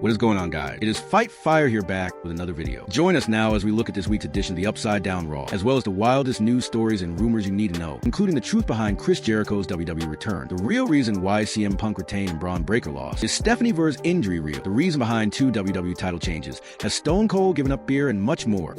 What is going on, guys? It is Fight Fire here, back with another video. Join us now as we look at this week's edition of the Upside Down Raw, as well as the wildest news stories and rumors you need to know, including the truth behind Chris Jericho's WWE return, the real reason why CM Punk retained and Bron Breakker lost, is Stephanie Vaquer's injury real, the reason behind 2 WWE title changes, has Stone Cold given up beer, and much more.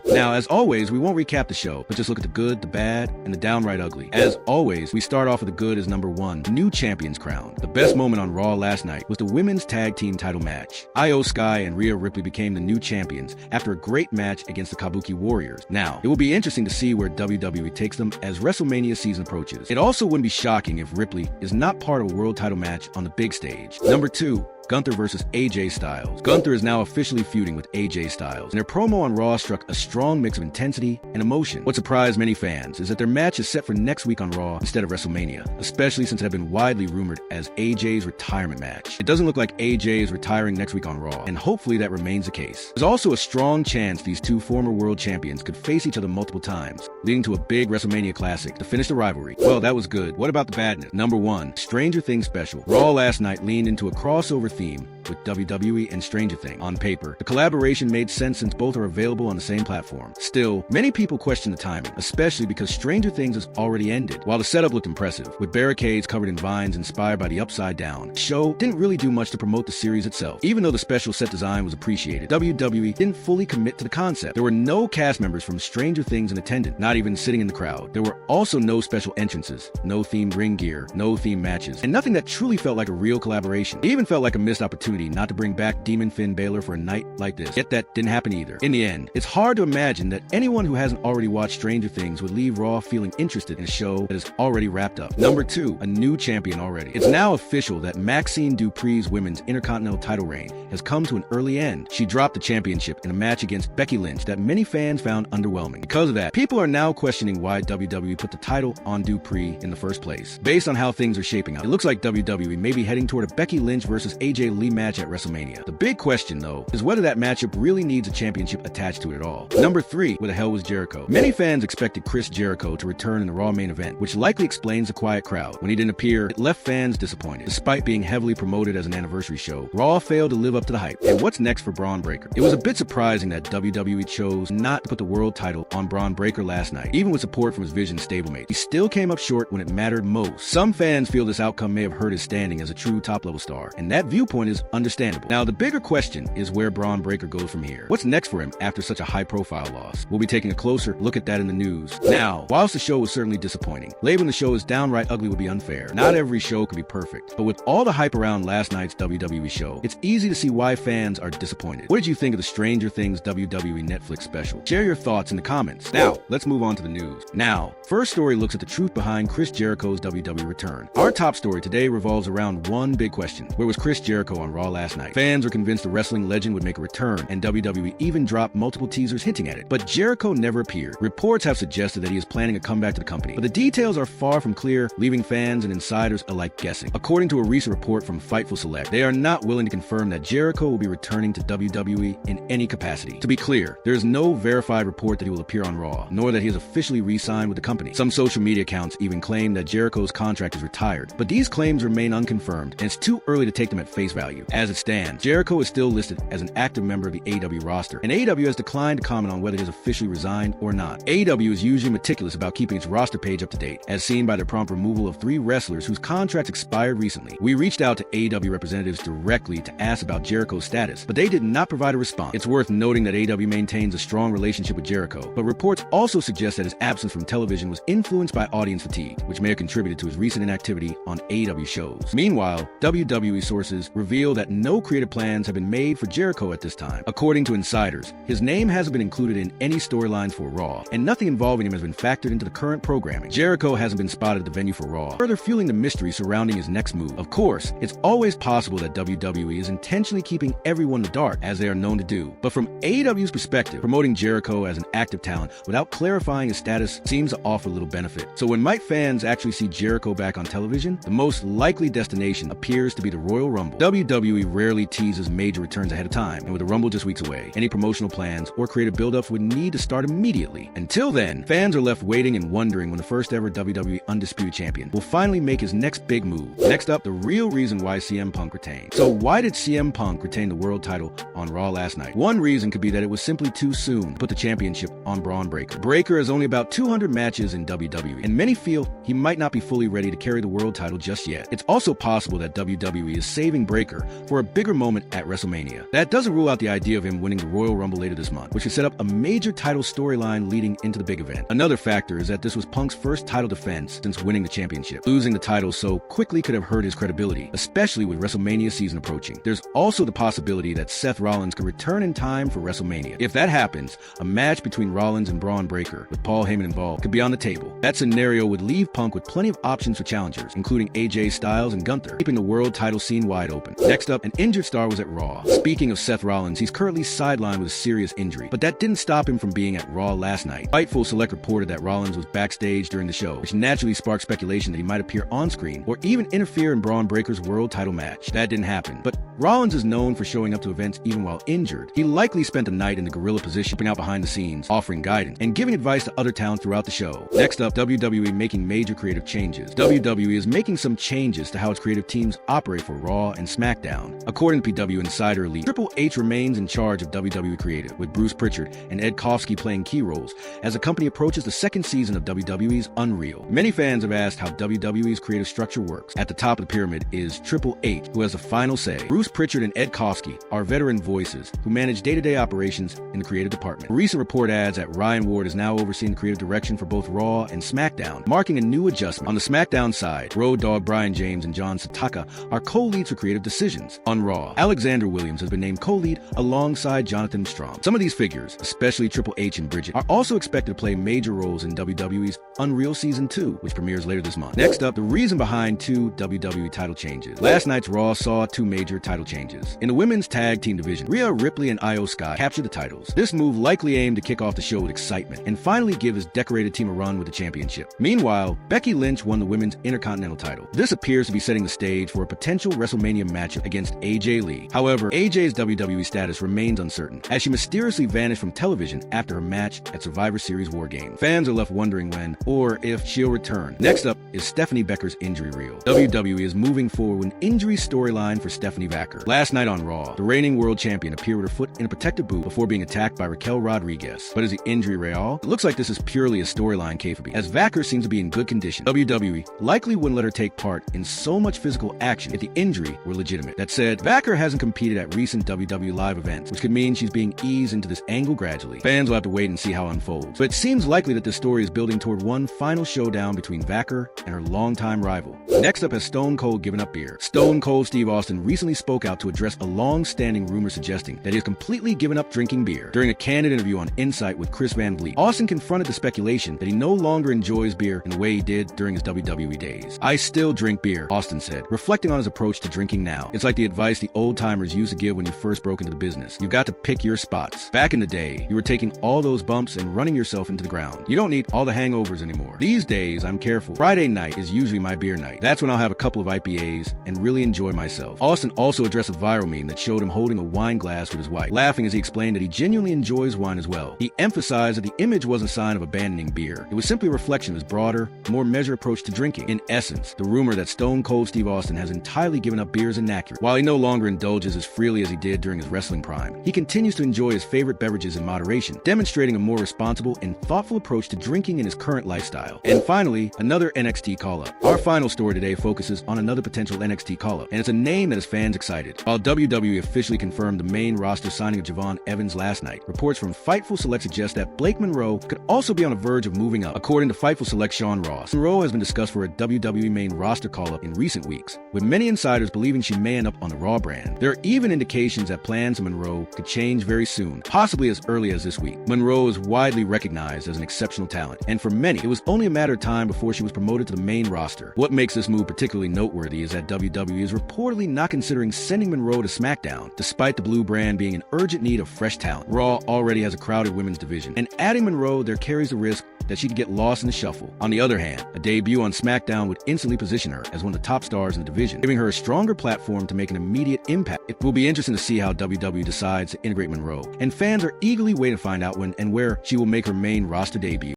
Now, as always, we won't recap the show, but just look at the good, the bad, and the downright ugly. As always, we start off with the good as number 1, new champions crowned. The best moment on Raw last night was the women's tag team title match. Io Sky and Rhea Ripley became the new champions after a great match against the Kabuki Warriors. Now, it will be interesting to see where WWE takes them as WrestleMania season approaches. It also wouldn't be shocking if Ripley is not part of a world title match on the big stage. Number 2, Gunther versus AJ Styles. Gunther is now officially feuding with AJ Styles, and their promo on Raw struck a strong mix of intensity and emotion. What surprised many fans is that their match is set for next week on Raw instead of WrestleMania, especially since it had been widely rumored as AJ's retirement match. It doesn't look like AJ is retiring next week on Raw, and hopefully that remains the case. There's also a strong chance these two former world champions could face each other multiple times, leading to a big WrestleMania classic to finish the rivalry. Well, that was good. What about the badness? Number 1, Stranger Things special. Raw last night leaned into a crossover theme with WWE and Stranger Things. On paper, the collaboration made sense since both are available on the same platform. Still, many people question the timing, especially because Stranger Things has already ended. While the setup looked impressive, with barricades covered in vines inspired by the Upside Down, the show didn't really do much to promote the series itself. Even though the special set design was appreciated, WWE didn't fully commit to the concept. There were no cast members from Stranger Things in attendance, not even sitting in the crowd. There were also no special entrances, no themed ring gear, no themed matches, and nothing that truly felt like a real collaboration. It even felt like a missed opportunity not to bring back Demon Finn Balor for a night like this. Yet that didn't happen either. In the end, it's hard to imagine that anyone who hasn't already watched Stranger Things would leave Raw feeling interested in a show that is already wrapped up. Number 2, a new champion already. It's now official that Maxine Dupri's women's Intercontinental title reign has come to an early end. She dropped the championship in a match against Becky Lynch that many fans found underwhelming. Because of that, people are now questioning why WWE put the title on Dupri in the first place. Based on how things are shaping up, it looks like WWE may be heading toward a Becky Lynch versus AJ Lee match at WrestleMania. The big question, though, is whether that matchup really needs a championship attached to it at all. Number 3, where the hell was Jericho? Many fans expected Chris Jericho to return in the Raw main event, which likely explains the quiet crowd. When he didn't appear, it left fans disappointed. Despite being heavily promoted as an anniversary show, Raw failed to live up to the hype. And what's next for Bron Breakker? It was a bit surprising that WWE chose not to put the world title on Bron Breakker last night, even with support from his Vision stablemate. He still came up short when it mattered most. Some fans feel this outcome may have hurt his standing as a true top-level star, and that viewpoint is understandable. Now, the bigger question is where Bron Breakker goes from here. What's next for him after such a high-profile loss? We'll be taking a closer look at that in the news. Now, whilst the show was certainly disappointing, labeling the show as downright ugly would be unfair. Not every show could be perfect, but with all the hype around last night's WWE show, it's easy to see why fans are disappointed. What did you think of the Stranger Things WWE Netflix special? Share your thoughts in the comments. Now, let's move on to the news. Now, first story looks at the truth behind Chris Jericho's WWE return. Our top story today revolves around one big question. Where was Chris Jericho on Raw last night? Fans were convinced the wrestling legend would make a return, and WWE even dropped multiple teasers hinting at it. But Jericho never appeared. Reports have suggested that he is planning a comeback to the company, but the details are far from clear, leaving fans and insiders alike guessing. According to a recent report from Fightful Select, they are not willing to confirm that Jericho will be returning to WWE in any capacity. To be clear, there is no verified report that he will appear on Raw, nor that he has officially re-signed with the company. Some social media accounts even claim that Jericho's contract is retired, but these claims remain unconfirmed, and it's too early to take them at face value. As it stands, Jericho is still listed as an active member of the AEW roster, and AEW has declined to comment on whether he has officially resigned or not. AEW is usually meticulous about keeping its roster page up to date, as seen by their prompt removal of 3 wrestlers whose contracts expired recently. We reached out to AEW representatives directly to ask about Jericho's status, but they did not provide a response. It's worth noting that AEW maintains a strong relationship with Jericho, but reports also suggest that his absence from television was influenced by audience fatigue, which may have contributed to his recent inactivity on AEW shows. Meanwhile, WWE sources reveal that no creative plans have been made for Jericho at this time. According to insiders, his name hasn't been included in any storylines for Raw, and nothing involving him has been factored into the current programming. Jericho hasn't been spotted at the venue for Raw, further fueling the mystery surrounding his next move. Of course, it's always possible that WWE is intentionally keeping everyone in the dark, as they are known to do. But from AEW's perspective, promoting Jericho as an active talent without clarifying his status seems to offer little benefit. So when might fans actually see Jericho back on television? The most likely destination appears to be the Royal Rumble. WWE WWE rarely teases major returns ahead of time, and with the Rumble just weeks away, any promotional plans or creative build-ups would need to start immediately. Until then, fans are left waiting and wondering when the first ever WWE Undisputed Champion will finally make his next big move. Next up, the real reason why CM Punk retained. So why did CM Punk retain the world title on Raw last night? One reason could be that it was simply too soon to put the championship on Bron Breakker. Breakker has only about 200 matches in WWE, and many feel he might not be fully ready to carry the world title just yet. It's also possible that WWE is saving Breakker for a bigger moment at WrestleMania. That doesn't rule out the idea of him winning the Royal Rumble later this month, which could set up a major title storyline leading into the big event. Another factor is that this was Punk's first title defense since winning the championship. Losing the title so quickly could have hurt his credibility, especially with WrestleMania season approaching. There's also the possibility that Seth Rollins could return in time for WrestleMania. If that happens, a match between Rollins and Bron Breakker, with Paul Heyman involved, could be on the table. That scenario would leave Punk with plenty of options for challengers, including AJ Styles and Gunther, keeping the world title scene wide open. Next up, an injured star was at Raw. Speaking of Seth Rollins, he's currently sidelined with a serious injury, but that didn't stop him from being at Raw last night. Fightful Select reported that Rollins was backstage during the show, which naturally sparked speculation that he might appear on screen or even interfere in Bron Breakker's world title match. That didn't happen, but Rollins is known for showing up to events even while injured. He likely spent the night in the gorilla position, out behind the scenes, offering guidance, and giving advice to other talent throughout the show. Next up, WWE making major creative changes. WWE is making some changes to how its creative teams operate for Raw and SmackDown. According to PW Insider Elite, Triple H remains in charge of WWE Creative, with Bruce Pritchard and Ed Kofsky playing key roles as the company approaches the second season of WWE's Unreal. Many fans have asked how WWE's creative structure works. At the top of the pyramid is Triple H, who has the final say. Bruce Pritchard and Ed Kofsky are veteran voices who manage day-to-day operations in the creative department. A recent report adds that Ryan Ward is now overseeing the creative direction for both Raw and SmackDown, marking a new adjustment. On the SmackDown side, Road Dogg Brian James and John Sataka are co-leads for creative decisions. On Raw, Alexander Williams has been named co-lead alongside Jonathan Strom. Some of these figures, especially Triple H and Bridget, are also expected to play major roles in WWE's Unreal Season 2, which premieres later this month. Next up, the reason behind two WWE title changes. Last night's Raw saw two major title changes. In the women's tag team division, Rhea Ripley and Io Sky captured the titles. This move likely aimed to kick off the show with excitement and finally give his decorated team a run with the championship. Meanwhile, Becky Lynch won the women's Intercontinental title. This appears to be setting the stage for a potential WrestleMania matchup against AJ Lee. However, AJ's WWE status remains uncertain, as she mysteriously vanished from television after her match at Survivor Series War Games. Fans are left wondering when or if she'll return. Next up is Stephanie Vaquer's injury reel. WWE is moving forward with an injury storyline for Stephanie Vaquer. Last night on Raw, the reigning world champion appeared with her foot in a protective boot before being attacked by Raquel Rodriguez. But is the injury real? It looks like this is purely a storyline kayfabe, as Vaquer seems to be in good condition. WWE likely wouldn't let her take part in so much physical action if the injury were legitimate. That said, Vaquer hasn't competed at recent WWE live events, which could mean she's being eased into this angle gradually. Fans will have to wait and see how it unfolds, but it seems likely that this story is building toward one final showdown between Vaquer and her longtime rival. Next up, has Stone Cold given up beer? Stone Cold Steve Austin recently spoke out to address a long-standing rumor suggesting that he has completely given up drinking beer. During a candid interview on Insight with Chris Van Vliet, Austin confronted the speculation that he no longer enjoys beer in the way he did during his WWE days. "I still drink beer," Austin said, reflecting on his approach to drinking now. "It's like the advice the old-timers used to give when you first broke into the business. You've got to pick your spots. Back in the day, you were taking all those bumps and running yourself into the ground. You don't need all the hangovers anymore. These days, I'm careful. Friday night is usually my beer night. That's when I'll have a couple of IPAs and really enjoy myself." Austin also addressed a viral meme that showed him holding a wine glass with his wife, laughing as he explained that he genuinely enjoys wine as well. He emphasized that the image wasn't a sign of abandoning beer. It was simply a reflection of his broader, more measured approach to drinking. In essence, the rumor that Stone Cold Steve Austin has entirely given up beer is inaccurate. While he no longer indulges as freely as he did during his wrestling prime, he continues to enjoy his favorite beverages in moderation, demonstrating a more responsible and thoughtful approach to drinking in his current lifestyle. And finally, another NXT call-up. Our final story today focuses on another potential NXT call-up, and it's a name that has fans excited. While WWE officially confirmed the main roster signing of Javon Evans last night, reports from Fightful Select suggest that Blake Monroe could also be on the verge of moving up. According to Fightful Select Sean Ross, Monroe has been discussed for a WWE main roster call-up in recent weeks, with many insiders believing she may end up on the Raw brand. There are even indications that plans of Monroe could change very soon, possibly as early as this week. Monroe is widely recognized as an exceptional talent, and for many, it was only a matter of time before she was promoted to the main roster. What makes this move particularly noteworthy is that WWE is reportedly not considering sending Monroe to SmackDown, despite the blue brand being in urgent need of fresh talent. Raw already has a crowded women's division, and adding Monroe there carries the risk that she could get lost in the shuffle. On the other hand, a debut on SmackDown would instantly position her as one of the top stars in the division, giving her a stronger platform to make an immediate impact. It will be interesting to see how WWE decides to integrate Monroe, and fans are eagerly waiting to find out when and where she will make her main roster debut.